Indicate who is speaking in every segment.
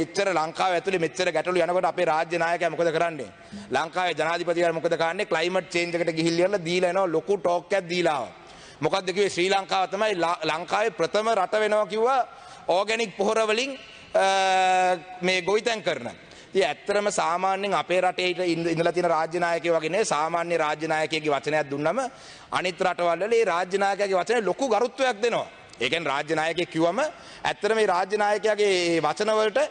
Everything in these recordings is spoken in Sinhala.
Speaker 1: මෙච්චර ලංකාව ඇතුලේ මෙච්චර ගැටලු යනකොට අපේ රාජ්‍ය නායකයා මොකද කරන්නේ? ලංකාවේ ජනාධිපතිවරයා මොකද කරන්නේ? ක්ලයිමේට් චේන්ජ් එකට ගිහිල්ලා දීලා එනවා ලොකු ටෝක් එකක් දීලා ආවා. මොකද්ද කිව්වේ? ශ්‍රී ලංකාව තමයි ලංකාවේ ප්‍රථම රට වෙනවා කිව්වා ඕගැනික් පොහොර වලින් මේ ගොවිතැන් කරන. ඉතින් ඇත්තටම සාමාන්‍යයෙන් අපේ රටේ ඉඳලා තියෙන රාජ්‍ය නායකයෝ වගේ නෙවෙයි සාමාන්‍ය රාජ්‍ය නායකයෙක්ගේ වචනයක් දුන්නම අනිත් රටවල් වල ඒ රාජ්‍ය නායකයාගේ වචනේ ලොකු ගරුත්වයක් දෙනවා. ඒ කියන්නේ රාජ්‍ය නායකයෙක් කිව්වම ඇත්තටම මේ රාජ්‍ය නායකයාගේ වචන වලට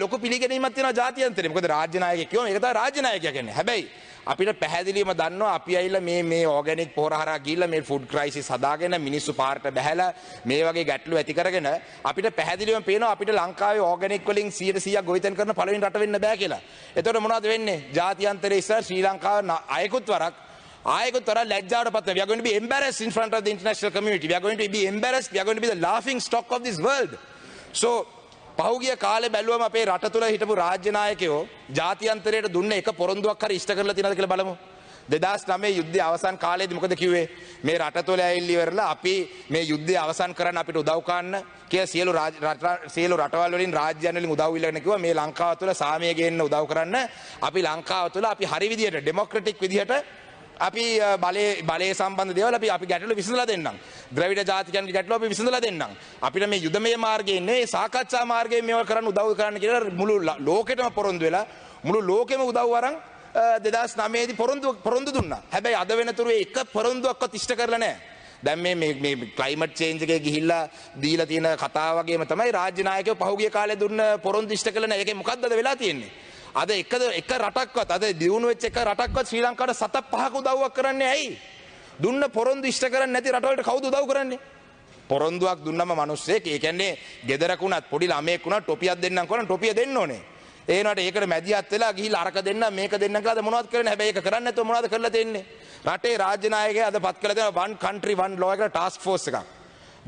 Speaker 1: ලොකු පිළිගැනීමක් තියෙනවා ජාත්‍යන්තරේ. මොකද රාජ්‍ය නායකයෙක් කිව්වම ඒක තමයි රාජ්‍ය නායකයා කියන්නේ. හැබැයි අපිට පැහැදිලිවම දන්නවා අපි ඇවිල්ලා මේ ඕගැනික් පොහොර හරහා ගිහිල්ලා මේ ෆුඩ් ක්‍රයිසිස් හදාගෙන මිනිස්සු පාරට බැහැලා මේ වගේ ගැටලු ඇති කරගෙන අපිට පැහැදිලිවම පේනවා අපිට ලංකාවේ ඕගැනික් වලින් 100% ගොවිතැන් කරන පළවෙනි රට වෙන්න බෑ කියලා. එතකොට මොනවද වෙන්නේ? ජාත්‍යන්තරේ ඉස්සර ශ්‍රී ලංකාව ආයකුත් වරක් ලැජ්ජාවටපත් වෙනවා. We are going to be embarrassed in front of the international community. We are going to be embarrassed. We are going to be the laughing stock of this world. So පහුගිය කාලේ බැලුවම අපේ රට තුල හිටපු රාජ්‍ය නායකයෝ ජාත්‍යන්තරයට දුන්න එක පොරොන්දුවක් හරි ඉෂ්ට කරලා තියෙනවද කියලා බලමු. 2009 යුද්ධය අවසන් කාලේදී මොකද කිව්වේ? මේ රට තුල ඇවිල්ලි ඉවරලා අපි මේ යුද්ධය අවසන් කරන්න අපිට උදව් කරන්න කියලා සියලු රටවල් වලින් රාජ්‍යයන් වලින් උදව් ඉල්ලගෙන කිව්වා මේ ලංකාව තුල සාමය ගේන්න උදව් කරන්න. අපි ලංකාව තුල අපි හරි විදියට ඩෙමොක්‍රටික් විදියට අපි බලයේ සම්බන්ධ දේවල් අපි ගැටලු විසඳලා දෙන්නම්. ද්‍රවිඩ ජාතිකයන්ගේ ගැටලු අපි විසඳලා දෙන්නම්. අපිට මේ යුදමය මාර්ගයෙන් නෙවෙයි සාකච්ඡා මාර්ගයෙන් මේවා කරන්න උදව් කරන්න කියලා මුළු ලෝකෙටම පොරොන්දු වෙලා මුළු ලෝකෙම උදව් අරන් 2009 දී පොරොන්දු දුන්නා. හැබැයි අද වෙනතුරු එක පොරොන්දුවක්වත් ඉෂ්ට කරලා නැහැ. දැන් මේ ක්ලයිමේට් චේන්ජ් එකේ ගිහිල්ලා දීලා තියෙන කතාව වගේම තමයි රාජ්‍ය නායකයෝ පහුගිය කාලේ දුන්න පොරොන්දු ඉෂ්ට කළා නැහැ. ඒකේ මොකද්ද අද වෙලා තියෙන්නේ? අද එක රටක්වත් අද දියුණු වෙච්ච එක රටක්වත් ශ්‍රී ලංකාවට 7-5ක උදව්වක් කරන්නේ ඇයි? දුන්න පොරොන්දු ඉෂ්ට කරන්නේ නැති රටවලට කවුද උදව් කරන්නේ? පොරොන්දුවක් දුන්නම මිනිස්සෙක් ඒ කියන්නේ ගෙදරකුණත් පොඩි ළමයෙක් වුණත් ටොපියක් දෙන්නම් කරන ටොපිය දෙන්න ඕනේ. ඒ වුණාට ඒකට මැදිහත් වෙලා ගිහිල්ලා අරක දෙන්න මේක දෙන්න කියලා මොනවද කරන්නේ? හැබැයි ඒක කරන්නේ නැතුව මොනවද කරලා තියෙන්නේ? රටේ රාජ්‍ය නායකයා අද පත් කළා දෙනවා one country one law කියලා ටාස්ක් ෆෝස් එකක්.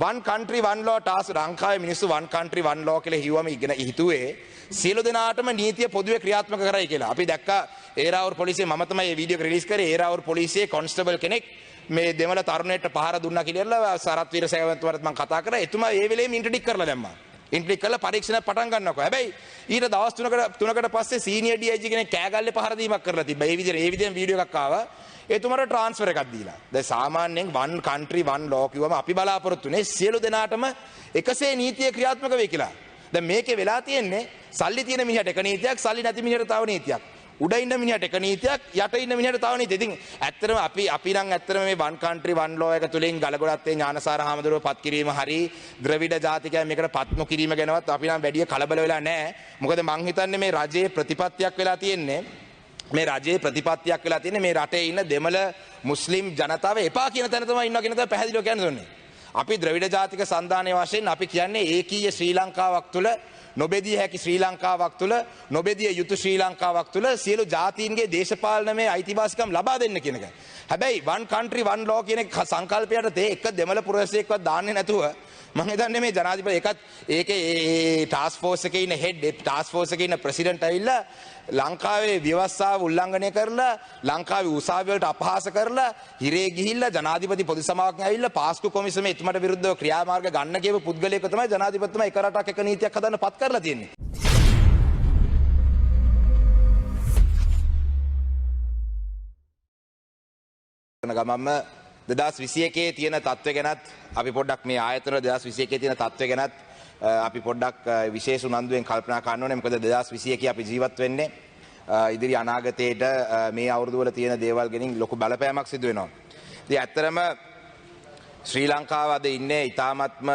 Speaker 1: one country one law task ලංකාවේ මිනිස්සු one country one law කියලා හිව්වම ඉගෙන හිතුවේ සියලු දෙනාටම නීතිය පොදුවේ ක්‍රියාත්මක කරයි කියලා. අපි දැක්කා ඒරාවුරු පොලිසිය මම තමයි මේ වීඩියෝ එක රිලීස් කරේ. ඒරාවුරු පොලිසියේ කොන්ස්ටබල් කෙනෙක් මේ දෙමළ තරුණයෙක්ට පහර දුන්නා කියලා සරත් වීරසේවන්තුමාට මම කතා කරා. එතුමා ඒ වෙලේම ඉන්ට්‍රොඩික් කරලා දැම්මා. ඉන්ට්‍රොඩික් කරලා පරීක්ෂණයක් පටන් ගන්නකො. හැබැයි ඊට දවස් 3කට පස්සේ සීනියර් DIG කෙනෙක් කෑගල්ලේ පහර දීමක් කරලා තිබ්බා. ඒ විදිහෙන් වීඩියෝ එකක් ආවා. එතුමාට ට්‍රාන්ස්ෆර් එකක් දීලා. දැන් සාමාන්‍යයෙන් one country one law කිව්වම අපි බලාපොරොත්තු වෙන්නේ සියලු දෙනාටම එකසේ නීතිය ක්‍රියාත්මක වෙයි කියලා. දැන් මේකේ වෙලා තියෙන්නේ සල්ලි තියෙන මිනිහට එක නීතියක් සල්ලි නැති මිනිහට තව නීතියක්. උඩ ඉන්න මිනිහට එක නීතියක් යට ඉන්න මිනිහට තව නීතියක්. ඉතින් ඇත්තටම අපි නම් ඇත්තටම මේ one country one law එක තුලින් ගලගොඩත්තේ ඥානසාර හාමුදුරුවෝ පත් කිරීම හරි ද්‍රවිඩ ජාතිකයන් මේකට පත් නොකිරීම ගැනවත් අපි නම් වැඩි කලබල වෙලා නැහැ. මොකද මං හිතන්නේ මේ රජයේ ප්‍රතිපත්තියක් වෙලා තියෙන්නේ මේ රටේ ඉන්න දෙමළ මුස්ලිම් ජනතාව එපා කියන තැන තමයි ඉන්නවා කියන තැන පැහැදිලිව කියන්න ඕනේ. අපි ද්‍රවිඩ ජාතික සන්ධානයේ වශයෙන් අපි කියන්නේ ඒකීය ශ්‍රී ලංකාවක් තුළ නොබෙදිය හැකි ශ්‍රී ලංකාවක් තුළ නොබෙදිය යුතු ශ්‍රී ලංකාවක් තුළ සියලු ජාතීන්ගේ දේශපාලනමය අයිතිවාසිකම් ලබා දෙන්න කියන එක. හැබැයි one country one law කියන සංකල්පයට එක දෙමළ පුරවැසියෙක්වත් දාන්නේ නැතුව මම හිතන්නේ මේ ජනාධිපති ඒකේ ටාස්ක් ෆෝස් එකේ ඉන්න හෙඩ් ටාස්ක් ෆෝස් එකේ ඉන්න ප්‍රෙසිඩන්ට් ඇවිල්ලා ලංකාවේ ව්‍යවස්ථාව උල්ලංඝනය කරලා ලංකාවේ උසාවි වලට අපහාස කරලා හිරේ ගිහිල්ලා ජනාධිපති පොදු සමාවකින් ඇවිල්ලා පාස්කු කොමිසමේ එතුමාට විරුද්ධව ක්‍රියාමාර්ග ගන්න කියපු පුද්ගලයෙක් තමයි ජනාධිපතිතුමා එක රටක් එක නීතියක් හදන්න පත් කරලා තියෙන්නේ. ගමම්ම 2021 තියෙන තත්ත්වය ගැනත් අපි පොඩ්ඩක් මේ ආයතන 2021 තියෙන තත්ත්වය ගැනත් අපි පොඩ්ඩක් විශේෂ උනන්දුවෙන් කල්පනා කරන්න ඕනේ. මොකද 2021 අපි ජීවත් වෙන්නේ ඉදිරි අනාගතයේට මේ අවුරුදු වල තියෙන දේවල් ගැන ලොකු බලපෑමක් සිදු වෙනවා. ඉතින් ඇත්තටම ශ්‍රී ලංකාව අද ඉන්නේ ඉතාමත්ම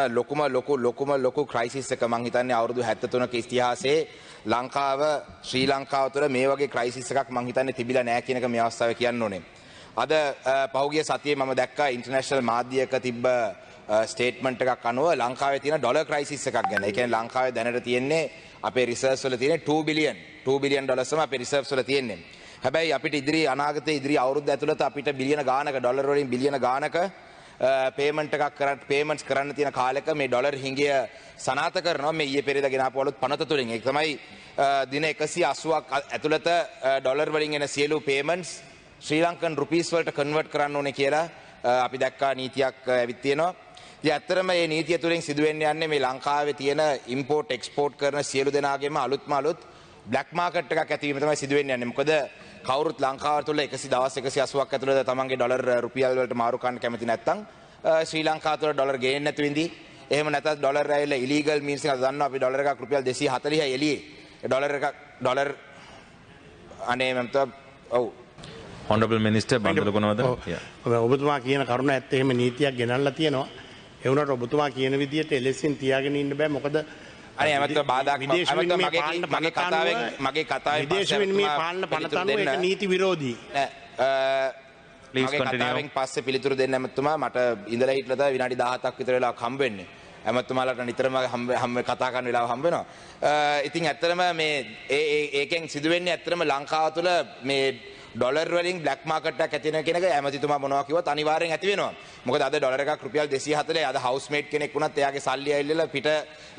Speaker 1: ලොකු ක්‍රයිසිස් එක. මං හිතන්නේ අවුරුදු 73ක ඉතිහාසයේ ලංකාව ශ්‍රී ලංකාව තුළ මේ වගේ ක්‍රයිසිස් එකක් මං හිතන්නේ තිබිලා නැහැ කියන එක මේ අවස්ථාවේ කියන්න ඕනේ. අද පහුගිය සතියේ මම දැක්කා ඉන්ටර්නැෂනල් මාධ්‍යයක තිබ්බ ස්ටේට්මන්ට් එකක් අනුව ලංකාවේ තියෙන ඩොලර් ක්‍රයිසිස් එකක් ගැන. ඒ කියන්නේ ලංකාවේ දැනට තියෙන්නේ අපේ රිසර්ව්ස් වල තියෙන 2 බිලියන් ඩොලර්ස් තමයි අපේ රිසර්ව්ස් වල තියෙන්නේ. හැබැයි අපිට ඉදිරි අවුරුද්ද ඇතුළත අපිට බිලියන ගානක ඩොලර් වලින් බිලියන ගානක පේමන්ට්ස් කරන්න තියෙන කාලෙක මේ ඩොලර් හිඟය සනාථ කරනවා මේ ඊයේ පෙරේදා ගෙනාපු අලුත් පනත තුලින්. ඒක තමයි දින 180ක් ඇතුළත ඩොලර් වලින් එන සියලු පේමන්ට්ස් ශ්‍රී ලංකන් රුපීස් වලට කන්වර්ට් කරන්න ඕනේ කියලා අපි දැක්කා නීතියක් ඇවිත් තියෙනවා. ඉතින් ඇත්තටම මේ නීතිය තුලින් සිදුවෙන්න යන්නේ මේ ලංකාවේ තියෙන ඉම්පෝට් එක්ස්පෝට් කරන සියලු දෙනාගේම අලුත්ම අලුත් බ්ලැක් මාකට් එකක් ඇතිවීම තමයි සිදුවෙන්න යන්නේ. මොකද කවුරුත් ලංකාව තුළ දවස් 180ක් ඇතුළත තමන්ගේ ඩොලර් රුපියල් වලට මාරු කරන්න කැමති නැත්නම් ශ්‍රී ලංකාව තුළ ඩොලර් ගේන්න නැතු විඳි. එහෙම නැත්නම් ඩොලර් ඇවිල්ලා ඉලීගල් මීන්ස් එකක් දන්නවා අපි ඩොලර් එකක් රුපියල් 240යි එළියේ. ඩොලර් අනේ මම ඔව්
Speaker 2: Honorable Minister බන්දුල ගුණවර්ධන.
Speaker 3: ඔබතුමා කියන කරුණ ඇත්ත එහෙම නීතියක් ගෙනල්ලා තියෙනවා. ඒ වුණාට ඔබතුමා කියන විදිහට එලෙසින් තියාගෙන ඉන්න බෑ. මොකද
Speaker 1: අනේ ඇමතුම බාධාක් මගේ කතාවේ
Speaker 3: විදේශ විනිමය පාලන පනත අනුව ඒක නීති විරෝධී.
Speaker 1: මගේ කතාවෙන් පස්සේ පිළිතුරු දෙන්න ඇමතුමා මට ඉඳලා හිටලා තමයි විනාඩි 17ක් විතර වෙලාවක් හම්බ වෙන්නේ. ඇමතුමාලට නිතරම කතා කරන වෙලාව හම්බ වෙනවා. ඉතින් ඇත්තටම මේ ඒකෙන් සිදුවෙන්නේ ඇත්තටම ලංකාව තුළ මේ ඩොලර් වලින් බ්ලැක් මාකට් එකක් ඇති වෙන කෙනෙක් ඇමතිතුමා මොනවා කිව්වත් අනිවාර්යෙන් ඇති වෙනවා. මොකද අද ඩොලර් එකක් රුපියල් 240 අද හවුස්මේට් කෙනෙක් වුණත් එයාගේ සල්ලි ඇවිල්ලා පිට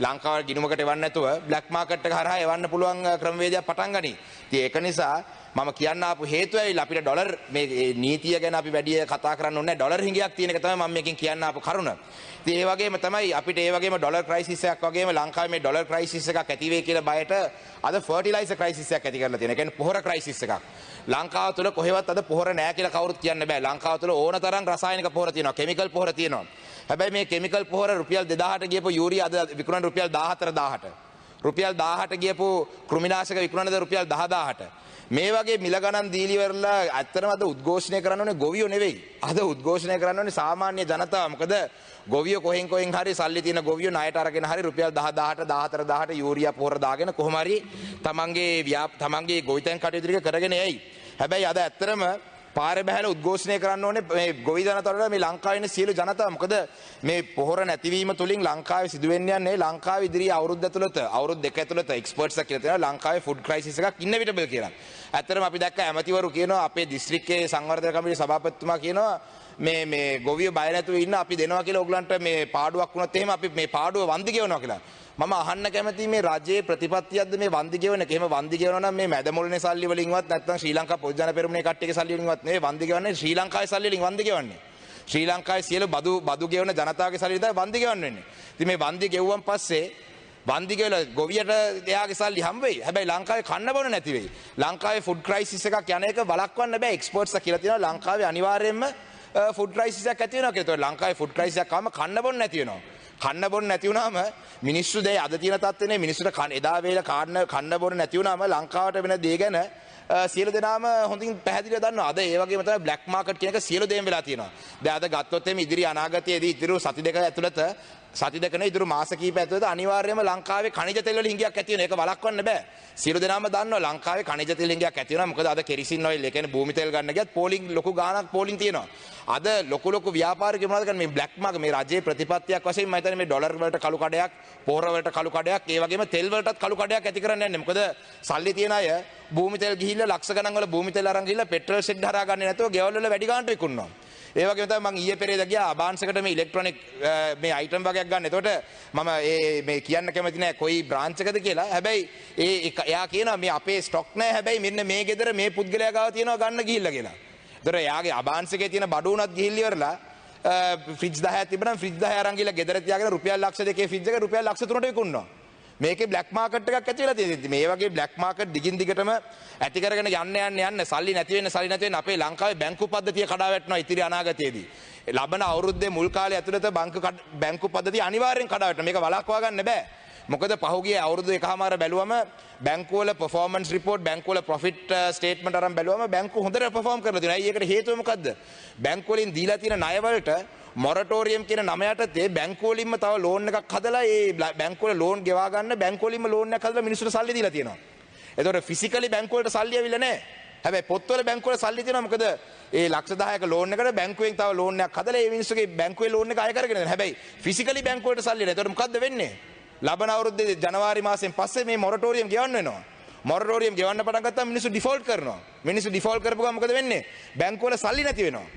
Speaker 1: ලංකාව ගිණුමකට එවන්න නැතුව බ්ලැක් මාකට් එක හරහා එවන්න පුළුවන් ක්‍රමවේදයක් පටන් ගනී. ඉතින් ඒක නිසා මම කියන්න ආපු හේතුව ඇවිල්ලා අපිට ඩොලර් මේ නීතිය ගැන අපි වැඩි කතා කරන්න ඕනේ නැහැ. ඩොලර් හිඟයක් තියෙන එක තමයි මම මේකෙන් කියන්න ආපු කරුණ. ඉතින් ඒ වගේම තමයි අපිට ඒ වගේම ඩොලර් ක්‍රයිසිස් එකක් වගේම ලංකාවේ මේ ඩොලර් ක්‍රයිසිස් එකක් ඇති වෙයි කියලා බයට අද ෆර්ටිලයිසර් ක්‍රයිසිස් එකක් ඇති කරලා තියෙනවා. ඒ කියන්නේ පොහොර ක්‍රයිසිස් එකක්. ලංකාව තුළ කොහෙවත් අද පොහොර නැහැ කියලා කවුරුත් කියන්න බෑ. ලංකාව තුළ ඕන තරම් රසායනික පොහොර තියෙනවා. කෙමිකල් පොහොර තියෙනවා. හැබැයි මේ කෙමිකල් පොහොර රුපියල් 2000ට ගියපු යූරියා අද විකුණන රුපියල් 14000ට. රුපියල් 1000ට ගියපු කෘමිනාශක විකුණනද රුපියල් 10000ට. මේ වගේ මිල ගණන් දීලි වලලා ඇත්තටම අද උද්ඝෝෂණය කරන්න ඕනේ ගොවියෝ නෙවෙයි. අද උද්ඝෝෂණය කරන්න ඕනේ සාමාන්‍ය ජනතාව. මොකද ගොවියෝ කොහෙන් හරි සල්ලි තියෙන ගොවියෝ ණයට අරගෙන හරි රුපියල් 10000ට 14000ට යූරියා පොහොර දාගෙන කොහොම හරි තමන්ගේ ගොවිතැන් කටයුතු ටික කරගෙන යයි. හැබැයි අද ඇත්තටම පාරේ බහැලා උද්ඝෝෂණය කරන්න ඕනේ මේ ගොවි ජනතාවට මේ ලංකාවේ ඉන්න සියලු ජනතාව. මොකද මේ පොහොර නැතිවීම තුලින් ලංකාවේ සිදුවෙන්න යන්නේ ලංකාවේ ඉදිරි අවුරුද්ද ඇතුළත අවුරුදු දෙක ඇතුළත එක්ස්පර්ට්ස්ලා කියලා තියෙනවා ලංකාවේ ෆුඩ් ක්‍රයිසිස් එකක් ඉන්නවිටබල් කියලා. ඇත්තටම අපි දැක්ක ඇමතිවරු කියනවා අපේ දිස්ත්‍රික්කයේ සංවර්ධන කමිටුවේ සභාපතිතුමා කියනවා මේ ගොවියෝ බය නැතුව ඉන්න අපි දෙනවා කියලා ඕගලන්ට මේ පාඩුවක් වුණොත් එහෙම අපි මේ පාඩුව වන්දි ගෙවනවා කියලා. මම අහන්න කැමති මේ රජයේ ප්‍රතිපත්තියක්ද මේ වන්දි ගෙවන එක. එහෙම වන්දි ගෙවනවා නම් මේ මැදමොළනේ සල්ලි වලින්වත් නැත්නම් ශ්‍රී ලංකා පොදු ජන පෙරමුණේ කට්ටියගේ සල්ලි වලින්වත් නෙවෙයි වන්දි ගෙවන්නේ ශ්‍රී ලංකාවේ සල්ලි වලින් වන්දි ගෙවන්නේ. ශ්‍රී ලංකාවේ සියලු බදු ගෙවන ජනතාවගේ සල්ලි තමයි වන්දි ගෙවන්න වෙන්නේ. ඉතින් මේ වන්දි ගෙවුවන් පස්සේ වන්දි ගෙවලා ගොවියට එයාගේ සල්ලි හම්බ වෙයි. හැබැයි ලංකාවේ කන්න බොන නැති වෙයි. ලංකාවේ ෆුඩ් ක්‍රයිසිස් එකක් යන එක වළක්වන්න බෑ. එක්ස්පර්ට්ස්ලා කියලා තියෙනවා ලංකාවේ අනිවාර්යයෙන්ම ෆුඩ් ක්‍රයිසිස් එකක් ඇති වෙනවා කියලා. ඒතකොට ලංකාවේ ෆුඩ් ක්‍රයිසිස් එකක් ආවම කන්න බොන්න නැති වෙනවා. කන්න බොන්න නැති වුණාම මිනිස්සු දැන් අද තියෙන තත්ත්වනේ මිනිස්සුන්ට එදා වේල කන්න බොන්න නැති වුණාම ලංකාවට වෙන දේ ගැන සියලු දෙනාම හොඳින් පැහැදිලිව දන්නවා. අද ඒ වගේම තමයි බ්ලැක් මාකට් කියන එක සියලු දේම වෙලා තියෙනවා. දැන් අද ගත්තොත් එimhe ඉදිරි අනාගතයේදී ඉදිරි සති දෙක ඇතුළත සති දෙක නේ ඉදිරි මාස කිහිප ඇතුළත අනිවාර්යයෙන්ම ලංකාවේ khනිජ තෙල් වල හිඟයක් ඇති වෙන එක වළක්වන්න බෑ. සියලු දෙනාම දන්නවා ලංකාවේ khනිජ තෙල් හිඟයක් ඇති වෙනවා. මොකද අද කෙරිසින් ඔයිල් ඒ කියන්නේ භූමි තෙල් ගන්න ගියත් පෝලිං ලොකු ගාණක් පෝලිං තියෙනවා. අද ලොකු ව්‍යාපාරිකයෝ මොනවද කරන්නේ මේ බ්ලැක් මාකට් මේ රජයේ ප්‍රතිපත්තියක් වශයෙන් මම හිතන්නේ මේ ඩොලර් වලට කළු කඩයක් පොහොර වලට කළු කඩයක් ඒ වගේම තෙල් වලටත් කළු කඩයක් ඇති කරන්න යන්නේ. මොකද සල්ලි තියන අය භූමි තෙල් ගිහිල්ලා ලක්ෂ ගණන් වල භූමි තෙල් අරන් ගිහිල්ලා පෙට්‍රල් ෂෙඩ් හරහා ගන්න නැතුව ගෙවල් වල වැඩි ගාණට විකුණනවා. ඒ වගේම තමයි මම ඊයේ පෙරේද ගියා අබාන්සකට මේ ඉලෙක්ට්‍රොනික මේ අයිටම් වගේක් ගන්න. එතකොට මම මේ කියන්න කැමති නෑ කොයි බ්‍රාන්ච් එකද කියලා. හැබැයි එයා කියනවා මේ අපේ ස්ටොක් නෑ. හැබැයි මෙන්න මේ ගෙදර මේ පුද්ගලයා ගාව තියෙනවා ගන්න ගිහිල්ලා කියලා. ඒතර එයාගේ අබාන්ස් එකේ තියෙන බඩු උනත් ගිහිල්ලා ඉවරලා ෆ්‍රිජ් 10ක් තිබුණා ෆ්‍රිජ් 10 අරන් ගිහිල්ලා ගෙදර තියාගෙන රුපියල් ලක්ෂ 2කේ ෆ්‍රිජ් එක රුපියල් ලක්ෂ 3ට විකුණනවා. මේකේ බ්ලැක් මාකට් එකක් ඇති වෙලා තියෙනවා. මේ වගේ බ්ලැක් මාකට් දිගින් දිගටම ඇති කරගෙන යන්න සල්ලි නැති වෙන්න අපේ ලංකාවේ බැංකු පද්ධතිය කඩා වැටෙනවා ඉතිරි අනාගතයේදී. ලබන අවුරුද්දේ මුල් කාලේ ඇතුළත බැංකු පද්ධතිය අනිවාර්යෙන් කඩා වැටෙනවා. මේක වළක්වා ගන්න බෑ. මොකද පහුගිය අවුරුදු එකමාර බැලුවම බැංකුවල පර්ෆෝමන්ස් රිපෝට් බැංකුවල ප්‍රොෆිට් ස්ටේට්මන්ට් අරන් බැලුවම බැංකුව හොඳට පර්ෆෝම් කරලා තියෙනවා. ඇයි ඒකට හේතුව මොකද්ද? බැංකුව වලින් දීලා තියෙන ණය වලට මොරටෝරියම් කියන නම යටතේ බැංකුව වලින්ම තව ලෝන් එකක් හදලා ඒ බැංකුව වල ලෝන් ගෙවා ගන්න බැංකුව වලින්ම ලෝන් එකක් හදලා මිනිස්සුන්ට සල්ලි දීලා තියෙනවා. ඒතකොට ෆිසිකලි බැංකුව වලට සල්ලි ඇවිල්ලා නැහැ. හැබැයි පොත්වල බැංකුව වල සල්ලි තියෙනවා. මොකද ඒ ලක්ෂ 10ක ලෝන් එකට බැංකුවෙන් තව ලෝන් එකක් හදලා ඒ මිනිස්සුගේ බැංකුවේ ලෝන් එක අය කරගෙන යනවා. හැබැයි ෆිසිකලි බැංකුව වලට සල්ලි නැහැ. ඒතකොට මොකද්ද වෙන්නේ? ලබන අවුරුද්දේ ජනවාරි මාසෙන් පස්සේ මේ මොරටෝරියම් ගෙවන්න වෙනවා. මොරටෝරියම් ගෙවන්න පටන් ගත්තාම මිනිස්සු ඩිෆෝල්ට් කරනවා. මිනිස්සු ඩිෆෝල්ට් කරපු ගමන් මොකද වෙන්නේ? බැංකුවල සල්ලි නැති වෙනවා.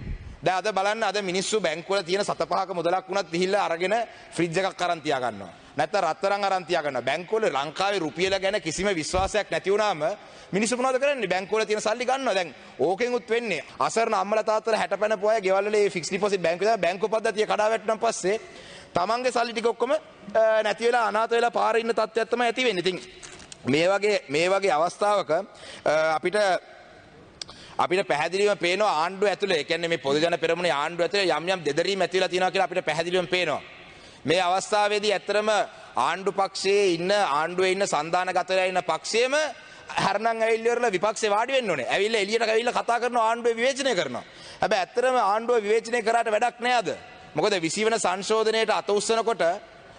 Speaker 1: දැන් අද බලන්න අද මිනිස්සු බැංකුවල තියෙන 7-5ක මුදලක් වුණත් ගිහිල්ලා අරගෙන ෆ්‍රිජ් එකක් අරන් තියා ගන්නවා. නැත්නම් රත්තරන් අරන් තියා ගන්නවා. බැංකුවල ලංකාවේ රුපියල ගැන කිසිම විශ්වාසයක් නැති වුණාම මිනිස්සු මොනවද කරන්නේ? බැංකුවල තියෙන සල්ලි ගන්නවා. දැන් ඕකෙන් උත් වෙන්නේ අසරණ අම්මලා තාත්තලා 60 පැනපු අය ගෙවල් වල මේ ෆික්ස් ඩිපොසිට් බැංකුව පද්ධතිය කඩා වැටුණාන් පස්සේ තමන්ගේ සල්ලි ටික ඔක්කොම නැති වෙලා අනාථ වෙලා පාරේ ඉන්න තත්ත්වයක් තමයි ඇති වෙන්නේ. ඉතින් මේ වගේ අවස්ථාවක අපිට පැහැදිලිවම පේනවා ආණ්ඩුව ඇතුලේ, ඒ කියන්නේ මේ පොදු ජන පෙරමුණේ ආණ්ඩුව ඇතුලේ යම් දෙදරීම් ඇති වෙලා තියෙනවා කියලා අපිට පැහැදිලිවම පේනවා. මේ අවස්ථාවේදී ඇත්තරම ආණ්ඩු පක්ෂයේ ඉන්න ආණ්ඩුවේ ඉන්න සන්දානගත වෙලා ඉන්න පක්ෂයේම හරණම් ඇවිල්ලිවරලා විපක්ෂේ වාඩි වෙන්න ඕනේ. ඇවිල්ලා එළියට ඇවිල්ලා කතා කරනවා ආණ්ඩුව විවේචනය කරනවා. හැබැයි ඇත්තරම ආණ්ඩුව විවේචනය කරාට වැඩක් නෑ අද. මොකද 20 වෙනි සංශෝධනයට අත උස්සනකොට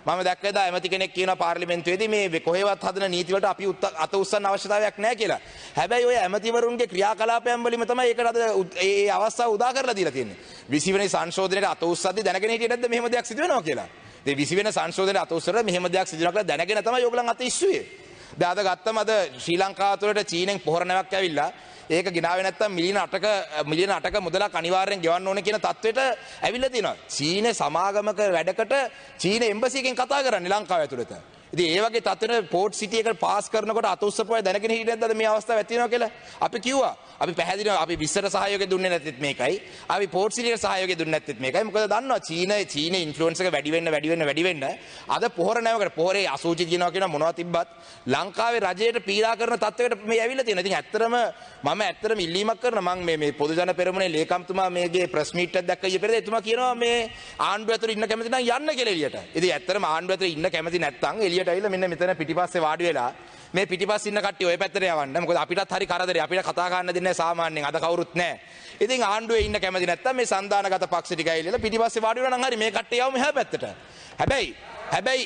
Speaker 1: මම දැක්කේ දා ඇමති කෙනෙක් කියනවා පාර්ලිමේන්තුවේදී මේ කොහෙවත් හදන නීති වලට අපි අත උස්සන්න අවශ්‍යතාවයක් නැහැ කියලා. හැබැයි ඔය ඇමතිවරුන්ගේ ක්‍රියාකලාපයන් වලින්ම තමයි ඒකට අද ඒ අවස්ථාව උදා කරලා දීලා තියෙන්නේ. 20 වෙනි සංශෝධනයට අත උස්සද්දී දැනගෙන හිටියේ නැද්ද මෙහෙම දෙයක් සිදු වෙනවා කියලා? ඉතින් 20 වෙනි සංශෝධනයට අත උස්සලා මෙහෙම දෙයක් සිදු වෙනවා කියලා දැනගෙන තමයි ඕගොල්ලන් අත ඉස්සුවේ. දැන් අද ගත්තම අද ශ්‍රී ලංකාව තුළට චීනෙන් පොහොර නැවක් ඇවිල්ලා ඒක ගෙනාවේ නැත්තම් මිලියන 8ක මුදලක් අනිවාර්යෙන් ගෙවන්න ඕනේ කියන තත්ත්වයට ඇවිල්ලා තියෙනවා. චීනේ සමාගමක වැඩකට චීන එම්බසි එකෙන් කතා කරන්නේ ලංකාව ඇතුළත. ඉතින් ඒ වගේ තත්ත්වෙට පෝට් සිටි එකට පාස් කරනකොට අත උස්සපුවා දැනගෙන හිටියේ නැද්ද මේ අවස්ථාව ඇති වෙනවා කියලා? අපි කිව්වා. අපි පැහැදිලිව අපි විශ්වට සහයෝගය දුන්නේ නැත්නම් මේකයි. අපි පෝට් සිටියට සහයෝගය දුන්නේ නැත්නම් මේකයි. මොකද දන්නවා චීනේ ඉන්ෆ්ලුවන්ස් එක වැඩි වෙන්න අද පොහොර නැවකට පොහොරේ අසූචි කියනවා කියන මොනවද තිබ්බත් ලංකාවේ රජයට පීඩා කරන තත්ත්වයකට මේ ඇවිල්ලා තියෙනවා. ඉතින් ඇත්තටම ඉල්ලීමක් කරනවා මම මේ පොදු ජන පෙරමුණේ ලේකම්තුමා මේගේ ප්‍රෙස් මීට් එකක් දැක්ක ඊයේ පෙරේද එතුමා කියනවා මේ ආණ්ඩුව ඇතුළේ ඉන්න කැමති නම් යන්න කියලා එළියට. ඉතින් ඇත්තටම ආණ්ඩුව ඇතුළේ ඉන්න කැමති නැත්නම් එළියට ඇවිල්ලා මෙන්න මෙතන පිටිපස්සේ වාඩි වෙලා මේ පිටිපස්සේ ඉන්න කට්ටිය ඔය පැත්තට යවන්න. මොකද අපිටත් හරි කරදරේ. අපිට කතා කරන්න දෙන්නේ නැහැ සාමාන්‍යයෙන්. අද කවුරුත් නැහැ. ඉතින් ආණ්ඩුවේ ඉන්න කැමති නැත්නම් මේ සන්දානගත පක්ෂ ටික ඇවිල්ලා පිටිපස්සේ වාඩි වෙනවා නම් හරි මේ කට්ටිය යවමු මෙහා පැත්තට. හැබැයි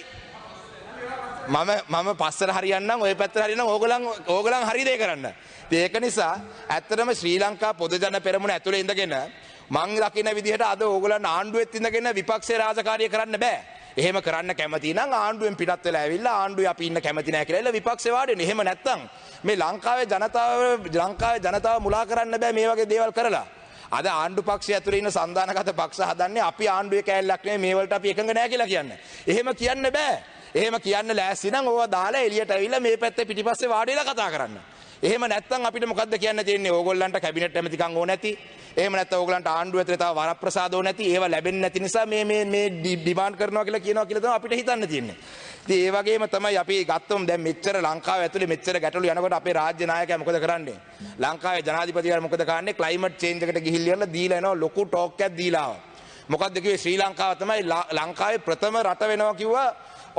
Speaker 1: මම පස්සට හරියන්නම් ඔය පැත්තට හරියන්නම් ඕගොල්ලන් හරි දේ කරන්න. ඒක නිසා ඇත්තටම ශ්‍රී ලංකා පොදු ජන පෙරමුණ ඇතුලේ ඉඳගෙන මං දකින විදිහට අද ඕගොල්ලන් ආණ්ඩුවෙත් ඉඳගෙන විපක්ෂේ රාජකාරිය කරන්න බෑ. එහෙම කරන්න කැමති නම් ආණ්ඩුවෙන් පිටත් වෙලා ඇවිල්ලා ආණ්ඩුවේ අපි ඉන්න කැමති නැහැ කියලා විපක්ෂේ වාඩි වෙන්න. එහෙම නැත්තම් මේ ලංකාවේ ජනතාව මුලා කරන්න බෑ මේ වගේ දේවල් කරලා. අද ආණ්ඩු පක්ෂය ඇතුලේ ඉන්න සන්දානගත පක්ෂ හදන්නේ අපි ආණ්ඩුවේ කෑල්ලක් නෙමෙයි මේ වලට අපි එකඟ නැහැ කියලා කියන්නේ. එහෙම කියන්න බෑ. එහෙම කියන්න ලෑස්ති නම් ඕවා දාලා එළියට ඇවිල්ලා මේ පැත්තේ පිටිපස්සේ වාඩි වෙලා කතා කරන්න. එහෙම නැත්තම් අපිට මොකද්ද කියන්න තියෙන්නේ? ඕගොල්ලන්ට කැබිනට් ඇමතිකම් ඕන නැති. එහෙම නැත්නම් ඕගොල්ලන්ට ආණ්ඩුව ඇතුලේ තව වරප්‍රසාද ඕන නැති. ඒවා ලැබෙන්නේ නැති නිසා මේ ඩිමාන්ඩ් කරනවා කියලා තමයි අපිට හිතන්න තියෙන්නේ. ඉතින් ඒ වගේම තමයි අපි ගත්තොම් දැන් මෙච්චර ලංකාව ඇතුලේ මෙච්චර ගැටලු යනකොට අපේ රාජ්‍ය නායකයා මොකද කරන්නේ? ලංකාවේ ජනාධිපතිවරු මොකද කරන්නේ? ක්ලයිමට් චේන්ජ් එකට ගිහිල්ලා දීලා එනවා ලොකු ටෝක් එකක් දීලා ආවා. මොකද්ද කිව්වේ? ශ්‍රී ලංකාව තමයි ලංකාවේ ප්‍රථම රට වෙනවා කිව්වා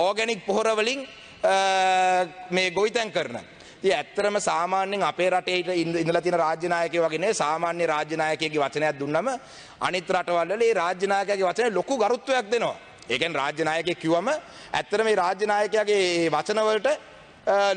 Speaker 1: ඕගැනික් පොහොර වලින් මේ ගොවිතැන් කරන. ඉතින් ඇත්තටම සාමාන්‍යයෙන් අපේ රටේ ඉඳලා තියෙන රාජ්‍ය නායකයෝ වගේ නේ සාමාන්‍ය රාජ්‍ය නායකයෙක්ගේ වචනයක් දුන්නම අනිත් රටවල් වල ඒ රාජ්‍ය නායකයාගේ වචනේ ලොකු ගරුත්වයක් දෙනවා. ඒ කියන්නේ රාජ්‍ය නායකයෙක් කිව්වම ඇත්තටම මේ රාජ්‍ය නායකයාගේ වචන වලට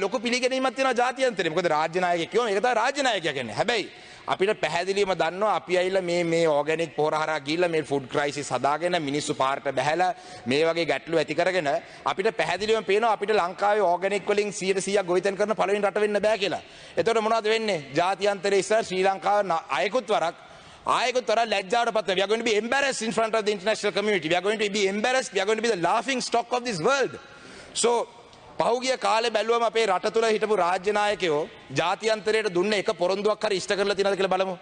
Speaker 1: ලොකු පිළිගැනීමක් තියෙනවා ජාත්‍යන්තරේ. මොකද රාජ්‍ය නායකයෙක් කිව්වම ඒක තමයි රාජ්‍ය 나යකයා කියන්නේ. හැබැයි අපිට පැහැදිලිවම දන්නවා අපි ඇවිල්ලා මේ ඕගැනික් පොහොර හරහා ගිහිල්ලා මේ ෆුඩ් ක්‍රයිසිස් හදාගෙන මිනිස්සු පාරට බැහැලා මේ වගේ ගැටලු ඇති කරගෙන අපිට පැහැදිලිවම පේනවා අපිට ලංකාවේ ඕගැනික් වලින් 100% ගොවිතැන් කරන පළවෙනි රට වෙන්න බෑ කියලා. එතකොට මොනවද වෙන්නේ? ජාත්‍යන්තරේ ඉස්සර ශ්‍රී ලංකාව ආයකුත් වරක් ලැජ්ජාවටපත් වෙනවා. We are going to be embarrassed in front of the international community. We are going to be embarrassed. We are going to be the laughing stock of this world. So පහුගිය කාලේ බැලුවම අපේ රට තුල හිටපු රාජ්‍ය නායකයෝ ජාත්‍යන්තරයට දුන්න එක පොරොන්දුවක් හරි ඉෂ්ට කරලා තියෙනවද කියලා බලමු.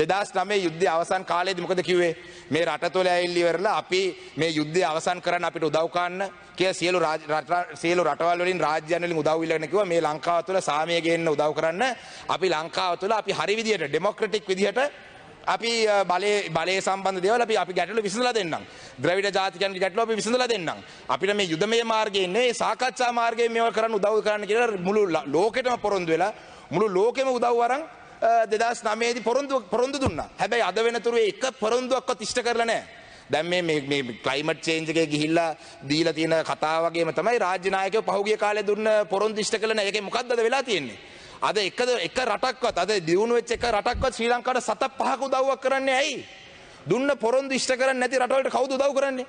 Speaker 1: 2009 යුද්ධය අවසන් කාලේදී මොකද කිව්වේ? මේ රට තුල ඇවිල්ලි ඉවරලා අපි මේ යුද්ධය අවසන් කරන්න අපිට උදව් කරන්න කියලා සියලු රටවල් වලින් රාජ්‍යයන් වලින් උදව් ඉල්ලගෙන කිව්වා මේ ලංකාව තුල සාමය ගේන්න උදව් කරන්න. අපි ලංකාව තුල අපි හරි විදියට ඩෙමොක්‍රටික් විදියට අපි බලයේ සම්බන්ධ දේවල් අපි ගැටලු විසඳලා දෙන්නම්. ද්‍රවිඩ ජාතිකයන්ගේ ගැටලු අපි විසඳලා දෙන්නම්. අපිට මේ යුදමය මාර්ගයේ නෙවෙයි සාකච්ඡා මාර්ගයෙන් මේවා කරන්න උදව් කරන්න කියලා මුළු ලෝකෙටම පොරොන්දු වෙලා මුළු ලෝකෙම උදව් අරන් 2009 දී පොරොන්දු දුන්නා. හැබැයි අද වෙනතුරු එක පොරොන්දුවක්වත් ඉෂ්ට කරලා නැහැ. දැන් මේ ක්ලයිමට් චේන්ජ් එකේ ගිහිල්ලා දීලා තියෙන කතාව වගේම තමයි රාජ්‍ය නායකයෝ පහුගිය කාලේ දුන්න පොරොන්දු ඉෂ්ට කළා නැහැ. ඒකේ මොකද්ද අද වෙලා තියෙන්නේ? අද එක රටක්වත් අද දියුණු වෙච්ච එක රටක්වත් ශ්‍රී ලංකාවට 7-5ක උදව්වක් කරන්නේ ඇයි? දුන්න පොරොන්දු ඉෂ්ට කරන්නේ නැති රටවලට කවුද උදව් කරන්නේ?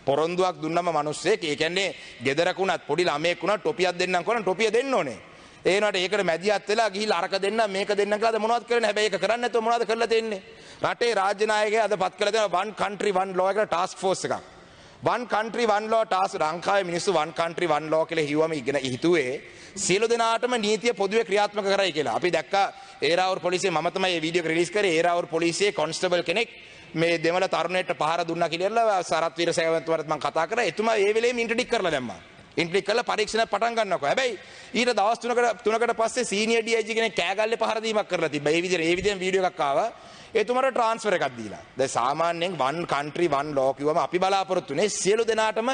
Speaker 1: පොරොන්දුවක් දුන්නම මිනිස්සෙක් ඒ කියන්නේ ගෙදරකුණත් පොඩි ළමයෙක් වුණත් ටොපියක් දෙන්නම් කරන ටොපිය දෙන්න ඕනේ. ඒ වුණාට ඒකට මැදිහත් වෙලා ගිහිල්ලා අරක දෙන්න මේක දෙන්න කියලා මොනවද කරන්නේ? හැබැයි ඒක කරන්නේ නැතුව මොනවද කරලා තියෙන්නේ? රටේ රාජ්‍ය නායකයා අද පත් කළා දෙනවා one country one law කියලා ටාස්ක් ෆෝස් එකක්. one country one law task ලංකාවේ මිනිස්සු one country one law කියලා හිව්වම ඉගෙන හිතුවේ සියලු දෙනාටම නීතිය පොදුවේ ක්‍රියාත්මක කරයි කියලා. අපි දැක්කා ඒරාවුරු පොලිසිය මම තමයි මේ වීඩියෝ එක රිලීස් කරේ. ඒරාවුරු පොලිසියේ කොන්ස්ටබල් කෙනෙක් මේ දෙමළ තරුණයට පහර දුන්නා කියලා සරත් වීරසේනතුමාට මම කතා කරා. එතුමා ඒ වෙලේම ඉන්ටර්ඩික් කරලා දැම්මා. ඉන්ටර්ඩික් කරලා පරීක්ෂණ පටන් ගන්නකො. හැබැයි ඊට දවස් 3කට පස්සේ සීනියර් DIG කෙනෙක් කෑගල්ලේ පහර දීමක් කරලා තිබ්බා. ඒ විදිහෙන් වීඩියෝ එකක් ආවා. එතුමාට ට්‍රාන්ස්ෆර් එකක් දීලා. දැන් සාමාන්‍යයෙන් one country one law කිව්වම අපි බලාපොරොත්තුනේ සියලු දෙනාටම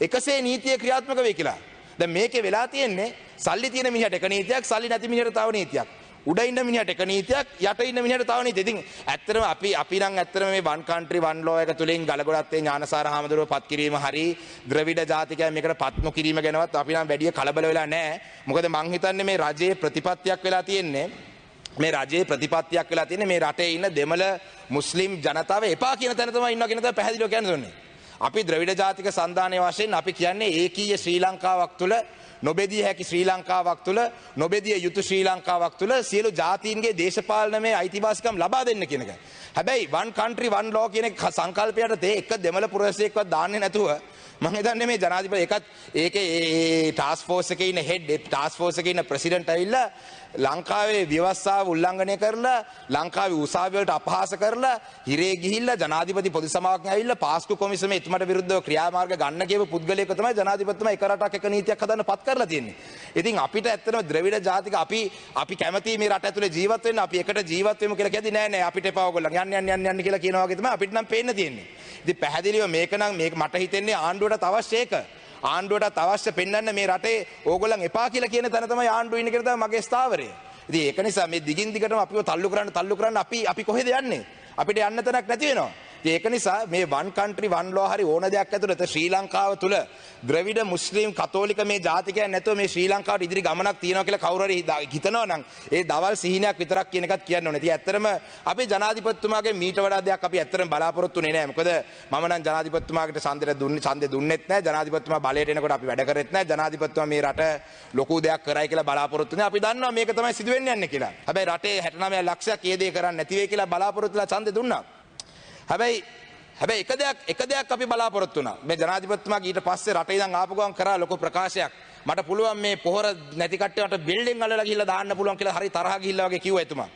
Speaker 1: එකසේ නීතිය ක්‍රියාත්මක වෙයි කියලා. දැන් මේකේ වෙලා තියෙන්නේ සල්ලි තියෙන මිනිහට එක නීතියක්, සල්ලි නැති මිනිහට තව නීතියක්. උඩ ඉන්න මිනිහට එක නීතියක්, යට ඉන්න මිනිහට තව නීතියක්. ඉතින් ඇත්තටම අපි නම් ඇත්තටම මේ one country one law එක තුලින් ගලගොඩත්තේ ඥානසාර හාමුදුරුවෝ පත් කිරීම හරි ද්‍රවිඩ ජාතිකයන් මේකට පත් නොකිරීම ගැනවත් අපි නම් වැඩි කලබල වෙලා නැහැ. මොකද මං හිතන්නේ මේ රජයේ ප්‍රතිපත්තියක් වෙලා තියෙන්නේ. මේ රජයේ ප්‍රතිපත්තියක් වෙලා තියෙන්නේ මේ රටේ ඉන්න දෙමළ මුස්ලිම් ජනතාව එපා කියන තැන තමයි ඉන්නවා කියන තැන පැහැදිලිව කියන්න ඕනේ. අපි ද්‍රවිඩ ජාතික සන්ධානයේ වශයෙන් අපි කියන්නේ ඒකීය ශ්‍රී ලංකාවක් තුළ නොබෙදිය හැකි ශ්‍රී ලංකාවක් තුළ නොබෙදිය යුතු ශ්‍රී ලංකාවක් තුළ සියලු ජාතීන්ගේ දේශපාලනමය අයිතිවාසිකම් ලබා දෙන්න කියන එක. හැබැයි one country one law කියන සංකල්පයට එක දෙමළ පුරවැසියෙක්වත් දාන්නේ නැතුව මම හිතන්නේ මේ ජනාධිපති ඒකේ ටාස්ක් ෆෝස් එකේ ඉන්න හෙඩ් ටාස්ක් ෆෝස් එකේ ඉන්න ප්‍රෙසිඩන්ට් ඇවිල්ලා ලංකාවේ ව්‍යවස්ථාව උල්ලංඝනය කරලා ලංකාවේ උසාවි වලට අපහාස කරලා හිරේ ගිහිල්ලා ජනාධිපති පොදු සමාගමක් ඇවිල්ලා පාස්කු කොමිසමේ එතුමාට විරුද්ධව ක්‍රියාමාර්ග ගන්න කියපු පුද්ගලයෙක් තමයි ජනාධිපතිතුමා එක රටක් එක නීතියක් හදන්න පත් කරලා තියෙන්නේ. ඉතින් අපිට ඇත්තටම ද්‍රවිඩ ජාතික අපි කැමති මේ රට ඇතුලේ ජීවත් වෙන්න අපි එකට ජීවත් වෙමු කියලා කියද්දි නෑ අපිට එපා ඕගොල්ලන් යන්න කියලා කියනවා වගේ තමයි අපිට නම් පේන්න තියෙන්නේ. ඉතින් පැහැදිලිව මේක මට හිතෙන්නේ ආණ්ඩුවටත් අවශ්‍ය ඒක. ආණ්ඩුවටත් අවශ්‍ය පෙන්වන්න මේ රටේ ඕගොල්ලන් එපා කියලා කියන තැන තමයි ආණ්ඩුව ඉන්නේ කියලා තමයි මගේ ස්ථාවරය. ඉතින් ඒක නිසා මේ දිගින් දිගටම අපිව තල්ලු කරන්න අපි කොහෙද යන්නේ? අපිට යන්න තැනක් නැති වෙනවා. ඒක නිසා මේ one country one law හරි ඕන දෙයක් ඇතුළත ශ්‍රී ලංකාව තුල ද්‍රවිඩ මුස්ලිම් කතෝලික මේ ජාතිකයන් නැතුව මේ ශ්‍රී ලංකාවට ඉදිරි ගමනක් තියෙනවා කියලා කවුරු හරි හිතනවා නම් ඒ දවල් සිහිනයක් විතරක් කියන එකත් කියන්න ඕනේ. ඉතින් ඇත්තටම අපි ජනාධිපතිතුමාගේ මීට වඩා දෙයක් අපි ඇත්තටම බලාපොරොත්තු වෙන්නේ නැහැ. මොකද මම නම් ජනාධිපතිතුමාට ඡන්දෙ දුන්නෙත් නැහැ. ජනාධිපතිතුමා බලයට එනකොට අපි වැඩ කරෙත් නැහැ. ජනාධිපතිතුමා මේ රට ලොකු දෙයක් කරයි කියලා බලාපොරොත්තු වෙනවා. අපි දන්නවා මේක තමයි සිදු වෙන්න යන්නේ කියලා. හැබැයි රටේ 69 ලක්ෂයක් ඒ දේ කරන්නේ නැති වෙයි කියලා බලාපොරොත්තුලා ඡන්දෙ දුන්නා. හැබැයි එක දෙයක් අපි බලාපොරොත්තු වුණා. මේ ජනාධිපතිතුමාගේ ඊට පස්සේ රටේ ඉඳන් ආපු ගමන් කරා ලොකු ප්‍රකාශයක්. මට පුළුවන් මේ පොහොර නැති කට්ටියට බිල්ඩින් අල්ලලා ගිහිල්ලා දාන්න පුළුවන් කියලා හරි තරහ ගිහිල්ලා වගේ කිව්වා එතුමා.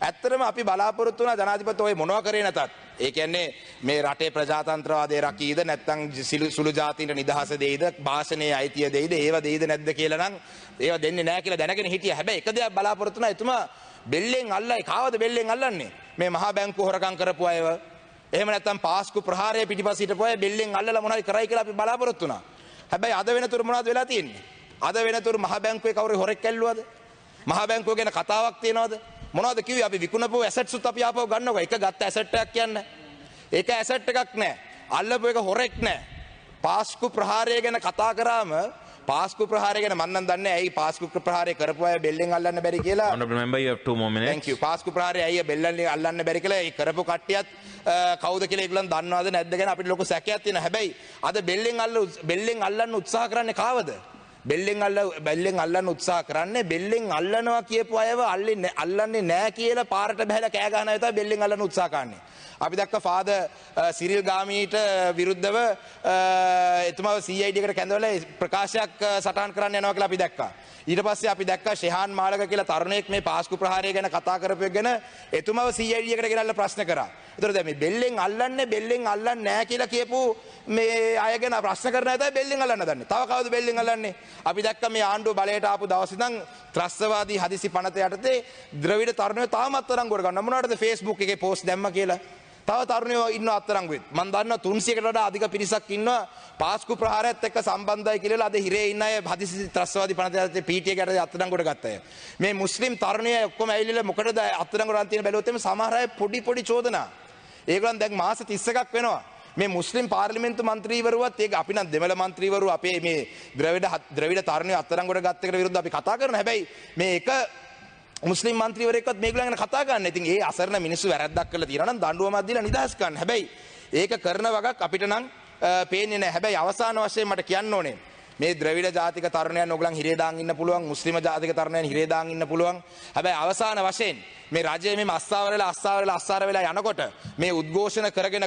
Speaker 1: ඇත්තටම අපි බලාපොරොත්තු වුණා ජනාධිපති ඔය මොනවා කරේ නැතත්. ඒ කියන්නේ මේ රටේ ප්‍රජාතන්ත්‍රවාදය රකීද නැත්නම් සුළු ජාතීන්ට නිදහස දෙයිද භාෂණයේ අයිතිය දෙයිද ඒව දෙයිද නැද්ද කියලා නම් ඒව දෙන්නේ නැහැ කියලා දැනගෙන හිටියා. හැබැයි එක දෙයක් බලාපොරොත්තු වුණා එතුමා බෙල්ලෙන් අල්ලයි කාවද බෙල්ලෙන් අල්ලන්නේ? මේ මහා බැංකුව හොරකම් කරපු අයව එහෙම නැත්නම් පාස්කු ප්‍රහාරය පිටිපස්ස හිටපු අය බෙල්ලෙන් අල්ලලා මොනවද කරයි කියලා අපි බලාපොරොත්තු වුණා. හැබැයි අද වෙනතුරු මොනවද වෙලා තියෙන්නේ? අද වෙනතුරු මහා බැංකුවේ කවුරු හොරෙක් ඇල්ලුවද? මහා බැංකුව ගැන කතාවක් තියෙනවද? මොනවද කිව්වේ? අපි විකුණපු ඇසට්ස් උත් අපි ආපහු ගන්නකො. එක ගත්ත ඇසට් එකක් කියන්නේ. ඒක ඇසට් එකක් නෑ. අල්ලපු එක හොරෙක් නෑ. පාස්කු ප්‍රහාරය ගැන කතා කරාම පාස්කු ප්‍රහාරය ගැන මම නම් දන්නේ ඇයි පාස්කු ප්‍රහාරය කරපු අය බෙල්ලෙන් අල්ලන්න බැරි කියලා.
Speaker 2: Honorable member, you have 2 more minutes.
Speaker 1: Thank you. පාස්කු ප්‍රහාරය ඇයි බෙල්ලෙන් අල්ලන්න බැරි කියලා ඒ කරපු කට්ටියත් කවුද කියලා ඒගොල්ලන් දන්නවද නැද්ද ගැන අපිට ලොකු සැකයක් තියෙනවා. හැබැයි අද බෙල්ලෙන් අල්ලන්න උත්සාහ කරන්නේ කාවද? බෙල්ලෙන් අල්ලන්න උත්සාහ කරන්නේ බෙල්ලෙන් අල්ලනවා කියපු අයව අල්ලන්නේ නැහැ කියලා පාරට බහැලා කෑ ගහන අය තමයි බෙල්ලෙන් අල්ලන්න උත්සාහ කරන්නේ. අපි දැක්ක ෆාදර් සිරිල් ගාමීට විරුද්ධව එතුමාව CID එකට කැඳවලා ප්‍රකාශයක් සටහන් කරන්න යනවා කියලා අපි දැක්කා. ඊට පස්සේ අපි දැක්කා ශෙහාන් මාලක කියලා තරුණයෙක් මේ පාස්කු ප්‍රහාරය ගැන කතා කරපු එක ගැන එතුමාව CID එකට ගෙනල්ලා ප්‍රශ්න කරා. ඒතර දැන් මේ බෙල්ලෙන් අල්ලන්නේ නැහැ කියලා කියපු මේ අය ගැන ප්‍රශ්න කරන අය තමයි බෙල්ලෙන් අල්ලන්න දන්නේ. තව කවුද බෙල්ලෙන් අල්ලන්නේ? අපි දැක්කා මේ ආණ්ඩුව බලයට ආපු දවස් ඉඳන් ත්‍රස්තවාදී හදිසි පනත යටතේ ද්‍රවිඩ තරුණයෝ තාමත් අත්අඩංගුවට ගන්නවා. මොනවටද Facebook එකේ පෝස්ට් දැම්මා කියලා? තව තරුණයෝ ඉන්නවා අත්අඩංගුවෙත්. මම දන්නවා 300කට වඩා අධික පිරිසක් ඉන්නවා පාස්කු ප්‍රහාරයත් එක්ක සම්බන්ධයි කියලා අද හිරේ ඉන්න අය හදිසි ත්‍රස්තවාදී පනත යටතේ PTA එකට අත්අඩංගුවට ගත්ත අය. මේ මුස්ලිම් තරුණයෝ ඔක්කොම ඇවිල්ලා මොකටද අත්අඩංගුවට අරන් තියෙන බැලුවොත් එimhe සමහර අය පොඩි චෝදනා. ඒගොල්ලන් දැන් මාස 30ක් වෙනවා. මේ මුස්ලිම් පාර්ලිමේන්තු මන්ත්‍රීවරුවත් ඒක අපි නම් දෙමළ මන්ත්‍රීවරු අපේ මේ ද්‍රවිඩ තරුණයෝ අත්අඩංගුවට ගත්ත එකට විරුද්ධව අපි කතා කරනවා. හැබැයි මේ එක මුස්ලිම් මන්ත්‍රීවරයෙක්වත් මේගොල්ලන් ගැන කතා කරන්න. ඉතින් ඒ අසරණ මිනිස්සු වැරද්දක් කරලා තියෙනවා නම් දඬුවමක් දීලා නිදහස් කරන්න. හැබැයි ඒක කරන වගක් අපිට නම් පේන්නේ නැහැ. හැබැයි අවසාන වශයෙන් මට කියන්න ඕනේ මේ ද්‍රවිඩ ජාතික තරුණයන් ඔයගලන් හිරේ දාන් ඉන්න පුළුවන්, මුස්ලිම ජාතික තරුණයන් හිරේ දාන් ඉන්න පුළුවන්. හැබැයි අවසාන වශයෙන් මේ රජයේ මේ අස්සාර වෙලා යනකොට මේ උද්ඝෝෂණ කරගෙන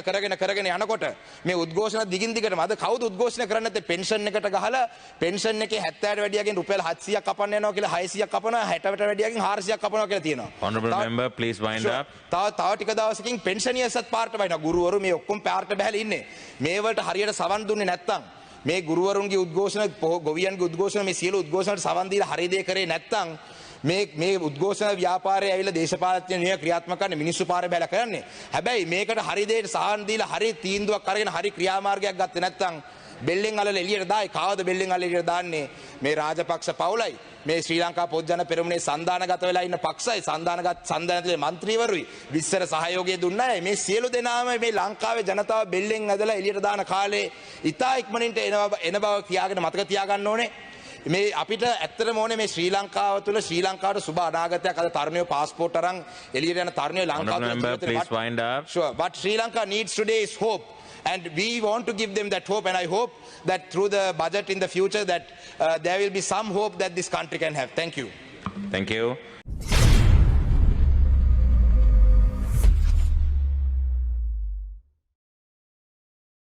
Speaker 1: යනකොට මේ උද්ඝෝෂණ දිගින් දිගටම අද කවුද උද්ඝෝෂණ කරන්නේ නැත්තේ පෙන්ෂන් එකට ගහලා පෙන්ෂන් එකේ 70ට වැඩියකින් රුපියල් 700ක් කපන්න යනවා කියලා 600ක් කපනවා 60ට වැඩියකින් 400ක් කපනවා කියලා තියෙනවා.
Speaker 2: Honorable member, please wind up.
Speaker 1: තව ටික දවසකින් පෙන්ෂනියර්ස්ත් පාර්ට බහිනවා. ගුරුවරු මේ ඔක්කොම පාර්ට බහැලා ඉන්නේ. මේ වලට හරියට සවන් දුන්නේ නැත්තම් මේ ගුරුවරුන්ගේ උද්ඝෝෂණ ගොවියන්ගේ උද්ඝෝෂණ මේ සියලු උද්ඝෝෂණට සවන් දීලා හරි දේ කරේ නැත්තම් මේ උද්ඝෝෂණ ව්‍යාපාරය ඇවිල්ලා දේශපාලනඥයෝ ක්‍රියාත්මක කරන්නේ මිනිස්සු පාරේ බැලලා කරන්නේ. හැබැයි මේකට හරි දෙයට සහන් දීලා හරි තීන්දුවක් අරගෙන හරි ක්‍රියාමාර්ගයක් ගත්තේ නැත්නම් බෙල්ලෙන් අල්ලලා එළියට දායි. කාවද බෙල්ලෙන් අල්ලලා එළියට දාන්නේ? මේ රාජපක්ෂ පවුලයි. මේ ශ්‍රී ලංකා පොත්ජන පෙරමුණේ සන්දානගත වෙලා ඉන්න පක්ෂයි. සන්දානගත මන්ත්‍රීවරුයි. විශ්සර සහයෝගය දුන්නා. මේ සියලු දෙනාම මේ ලංකාවේ ජනතාව බෙල්ලෙන් ඇදලා එළියට දාන කාලේ ඉතා ඉක්මනින්ට එන බව කියාගෙන මතක තියාගන්න ඕනේ. මේ අපිට ඇත්තටම ඕනේ මේ ශ්‍රී ලංකාව තුළ ශ්‍රී ලංකාවට සුබ අනාගතයක් අද තරුණයෝ පාස්පෝර්ට් අරන් එළියට යන තරුණයෝ ලංකාව තුළ
Speaker 2: please wind up.
Speaker 1: Sure, but Sri Lanka needs today is hope, and we want to give them that hope, and I hope that through the budget in the future that there will be some hope that this country can have. Thank you.
Speaker 2: Thank you.